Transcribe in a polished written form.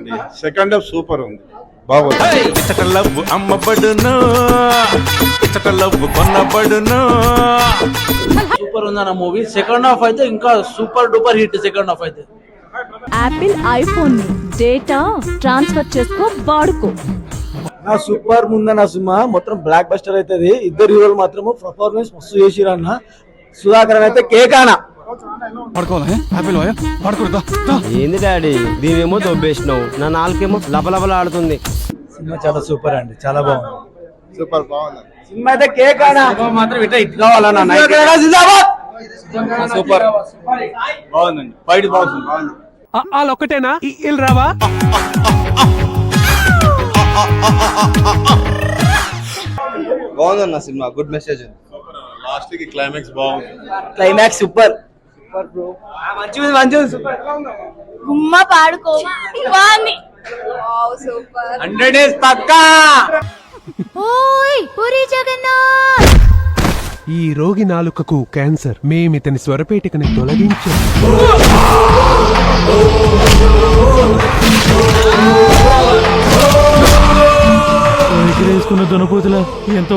బాగుందండి. Second half super ఉంది, బాగుంది. ఇచ్చట లవ్వు అమ్మబడును, ఇచ్చట లవ్వు కొన్నబడును. సూపర్ ఉందన్న మూవీ. సెకండ్ హాఫ్ అయితే ఇంకా super duper hit. Second half అయితే యాపిల్ ఐఫోన్ డేటా ట్రాన్స్ఫర్ చేసుకో వాడుకో. నా సూపర్ ముందన్న సినిమా మొత్తం బ్లాక్ బస్టర్ అవుతుంది. ఇద్దరు హీరోలు మాత్రము పర్ఫార్మెన్స్ మస్తు చేసిరన్న. సుధాకర్ అయితే కేకానా ఏంది డాడీ దీనేమో దొబ్బేసినావు, నా నాలుకేమో లబలబలాడుతుంది. సినిమా చాలా సూపర్ అండి, చాలా బాగుంది. సూపర్ బాగుంది. సినిమా అయితే కేకానా మాత్రం ఇట్లా హిట్ కావాలన్న. సూపర్ బాగుందండి. ఫైట్ బాగుంది, బాగుంది. వాళ్ళొక్కటేనా ఇల్లు రావా? బాగుందన్న సినిమా, గుడ్ మెసేజ్. లాస్ట్ కి క్లైమాక్స్ బాగుంది. క్లైమాక్స్ సూపర్ మంచిగా సూపర్. గుమ్మ పాడుకో బాగుంది. 100 days పక్కా. ఓయ్ పూరి జగన్నాథ్. ఈ రోగి నాలుకకు క్యాన్సర్, మేమితని స్వరపేటికని తొలగించాం. వేసుకున్న దునపోతుల ఎంత